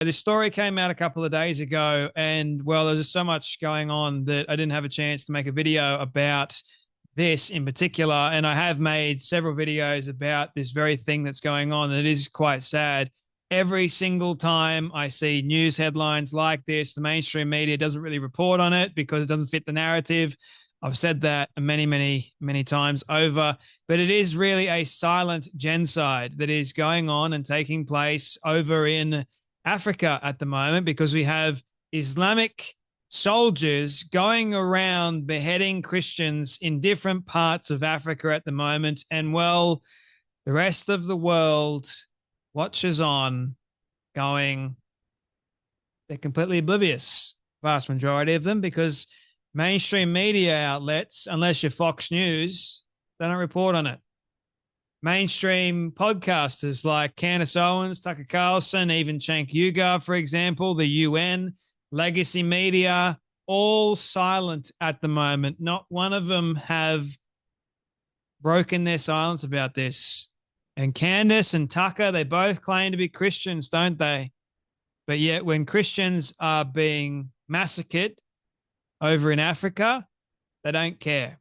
This story came out a couple of days ago, and well, there's just so much going on that I didn't have a chance to make a video about this in particular. And I have made several videos about this very thing that's going on, and it is quite sad. Every single time I see news headlines like this, the mainstream media doesn't really report on it because it doesn't fit the narrative. I've said that many, many, many times over, but it is really a silent genocide that is going on and taking place over in Africa at the moment, because we have Islamic soldiers going around beheading Christians in different parts of Africa at the moment. And well, the rest of the world watches on going, they're completely oblivious, vast majority of them, because mainstream media outlets, unless you're Fox News, they don't report on it. Mainstream podcasters like Candace Owens, Tucker Carlson, even Cenk Uygur, for example, the UN, legacy media, all silent at the moment. Not one of them have broken their silence about this. And Candace and Tucker, they both claim to be Christians, don't they? But yet when Christians are being massacred over in Africa, they don't care.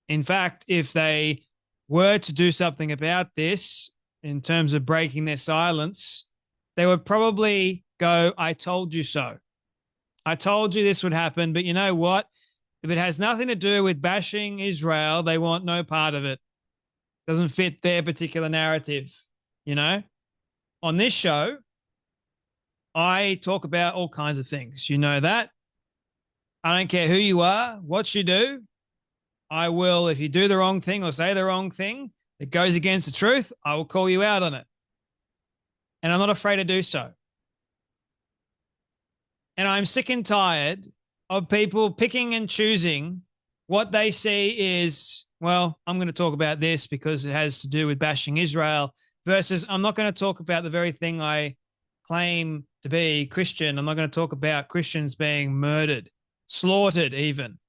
In fact, if they were to do something about this in terms of breaking their silence, they would probably go, I told you so. I told you this would happen, but you know what? If it has nothing to do with bashing Israel, they want no part of it. Doesn't fit their particular narrative, you know? On this show, I talk about all kinds of things. You know that. I don't care who you are, what you do. I will, if you do the wrong thing or say the wrong thing that goes against the truth, I will call you out on it. And I'm not afraid to do so. And I'm sick and tired of people picking and choosing what they see is, well, I'm going to talk about this because it has to do with bashing Israel, versus I'm not going to talk about the very thing I claim to be Christian. I'm not going to talk about Christians being murdered, slaughtered even.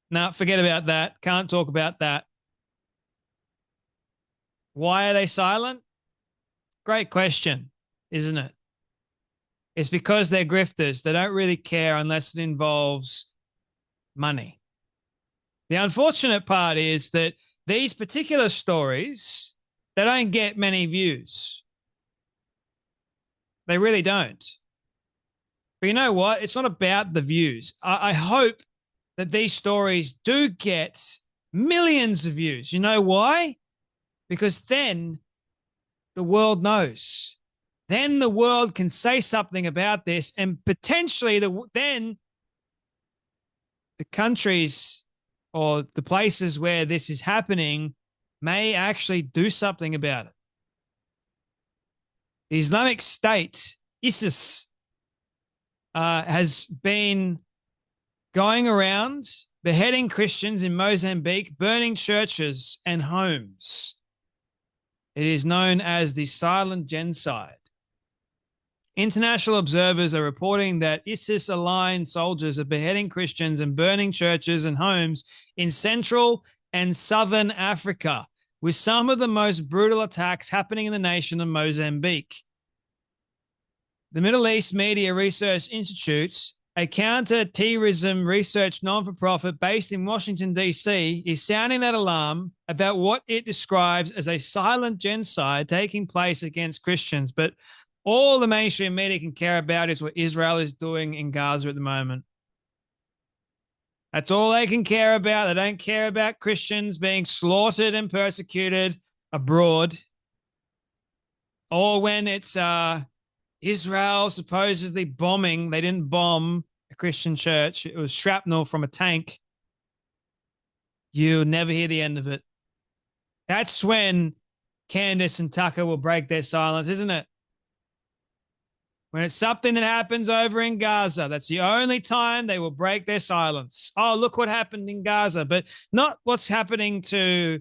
No, forget about that. Can't talk about that. Why are they silent? Great question, isn't it? It's because they're grifters. They don't really care unless it involves money. The unfortunate part is that these particular stories, they don't get many views. They really don't. But you know what? It's not about the views. I hope that these stories do get millions of views. You know why? Because then the world knows. Then the world can say something about this, and potentially then the countries or the places where this is happening may actually do something about it. The Islamic State, ISIS, has been going around beheading Christians in Mozambique, burning churches and homes. It is known as the silent genocide. International observers are reporting that ISIS-aligned soldiers are beheading Christians and burning churches and homes in Central and Southern Africa, with some of the most brutal attacks happening in the nation of Mozambique. The Middle East Media Research Institute, a counter-terrorism research non-for-profit based in Washington, D.C., is sounding that alarm about what it describes as a silent genocide taking place against Christians. But all the mainstream media can care about is what Israel is doing in Gaza at the moment. That's all they can care about. They don't care about Christians being slaughtered and persecuted abroad, or when it's Israel supposedly bombing. They didn't bomb a Christian church. It was shrapnel from a tank. You'll never hear the end of it. That's when Candace and Tucker will break their silence, isn't it? When it's something that happens over in Gaza, that's the only time they will break their silence. Oh, look what happened in Gaza, but not what's happening to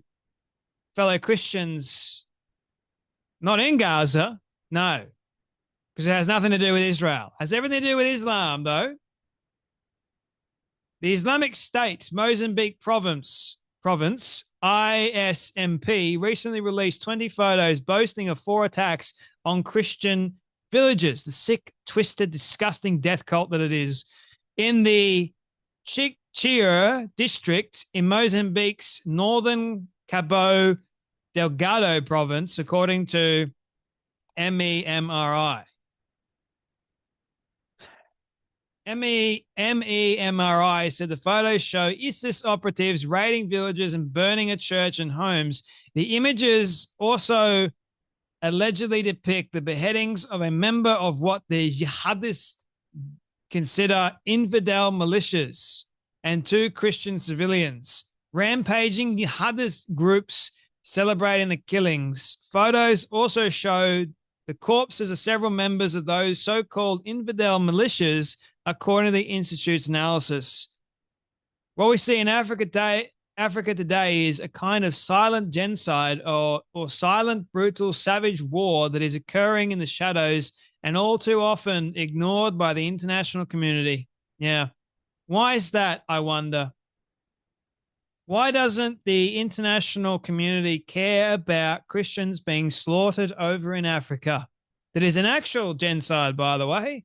fellow Christians not in Gaza. No, because it has nothing to do with Israel. It has everything to do with Islam, though. The Islamic State, Mozambique province, ISMP, recently released 20 photos boasting of 4 attacks on Christian villages, the sick, twisted, disgusting death cult that it is, in the Chiquira district in Mozambique's northern Cabo Delgado province, according to MEMRI. MEMRI said the photos show ISIS operatives raiding villages and burning a church and homes. The images also allegedly depict the beheadings of a member of what the jihadists consider infidel militias and two Christian civilians. Rampaging jihadist groups celebrating the killings. Photos also showed the corpses of several members of those so-called infidel militias, according to the Institute's analysis. What we see in Africa today is a kind of silent genocide or silent, brutal, savage war that is occurring in the shadows and all too often ignored by the international community. Yeah. Why is that, I wonder? Why doesn't the international community care about Christians being slaughtered over in Africa? That is an actual genocide, by the way.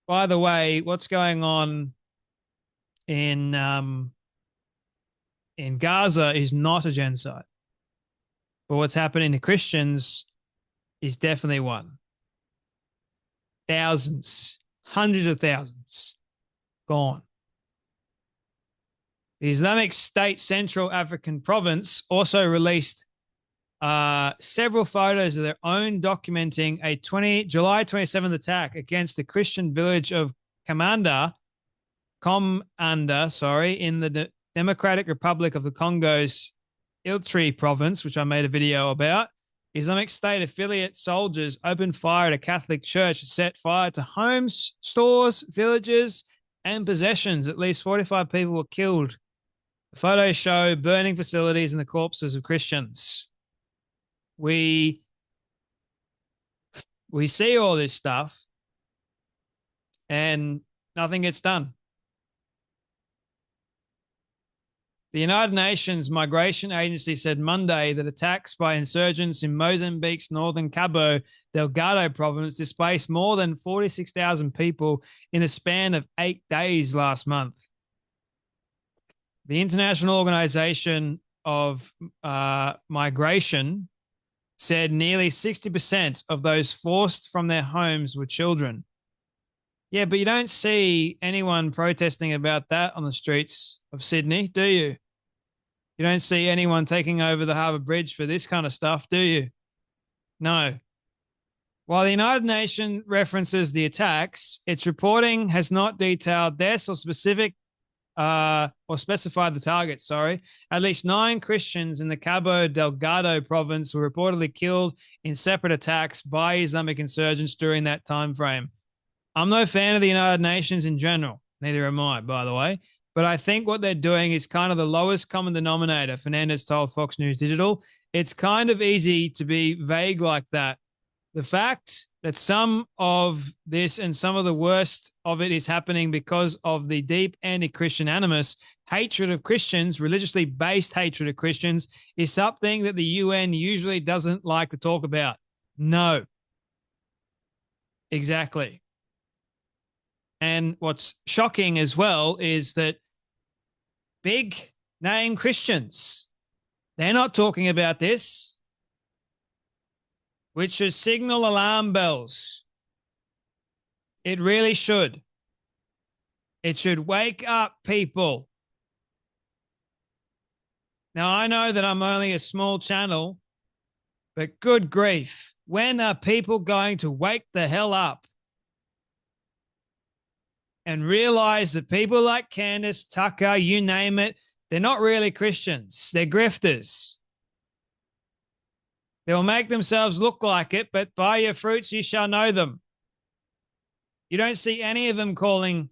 By the way, what's going on in Gaza is not a genocide. But what's happening to Christians is definitely one. Thousands, hundreds of thousands gone. The Islamic State Central African Province also released several photos of their own documenting a July 27th attack against the Christian village of Komanda, in the Democratic Republic of the Congo's Ituri province, which I made a video about. Islamic State affiliate soldiers opened fire at a Catholic church and set fire to homes, stores, villages, and possessions. At least 45 people were killed. The photos show burning facilities and the corpses of Christians. We see all this stuff and nothing gets done. The United Nations Migration Agency said Monday that attacks by insurgents in Mozambique's northern Cabo Delgado province displaced more than 46,000 people in a span of 8 days last month. The International Organization of Migration said nearly 60% of those forced from their homes were children. Yeah, but you don't see anyone protesting about that on the streets of Sydney, do you? You don't see anyone taking over the Harbour Bridge for this kind of stuff, do you? No. While the United Nations references the attacks, its reporting has not detailed deaths or specified the target, At least 9 Christians in the Cabo Delgado province were reportedly killed in separate attacks by Islamic insurgents during that time frame. I'm no fan of the United Nations in general. Neither am I, by the way. But I think what they're doing is kind of the lowest common denominator, Fernandez told Fox News Digital. It's kind of easy to be vague like that. The fact that some of this and some of the worst of it is happening because of the deep anti-Christian animus, hatred of Christians, religiously based hatred of Christians, is something that the UN usually doesn't like to talk about. No. Exactly. And what's shocking as well is that big name Christians, they're not talking about this, which should signal alarm bells. It really should. It should wake up people. Now, I know that I'm only a small channel, but good grief. When are people going to wake the hell up and realize that people like Candace, Tucker, you name it, they're not really Christians. They're grifters. They'll make themselves look like it, but by your fruits you shall know them. You don't see any of them calling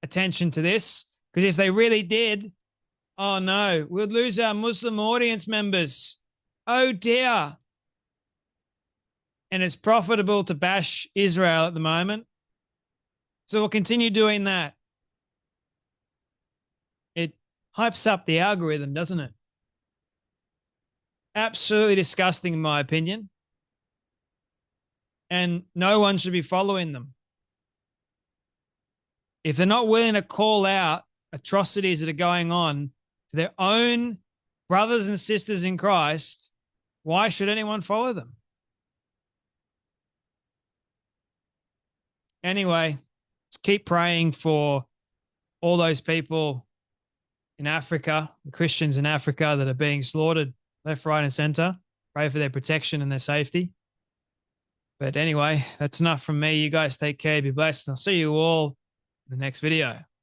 attention to this, because if they really did, oh no, we'd lose our Muslim audience members. Oh dear. And it's profitable to bash Israel at the moment. So we'll continue doing that. It hypes up the algorithm, doesn't it? Absolutely disgusting, in my opinion. and no one should be following them. If they're not willing to call out atrocities that are going on to their own brothers and sisters in Christ, why should anyone follow them? Anyway, just keep praying for all those people in Africa, the Christians in Africa that are being slaughtered left, right, and center. Pray for their protection and their safety. But anyway, that's enough from me. You guys take care, be blessed, and I'll see you all in the next video.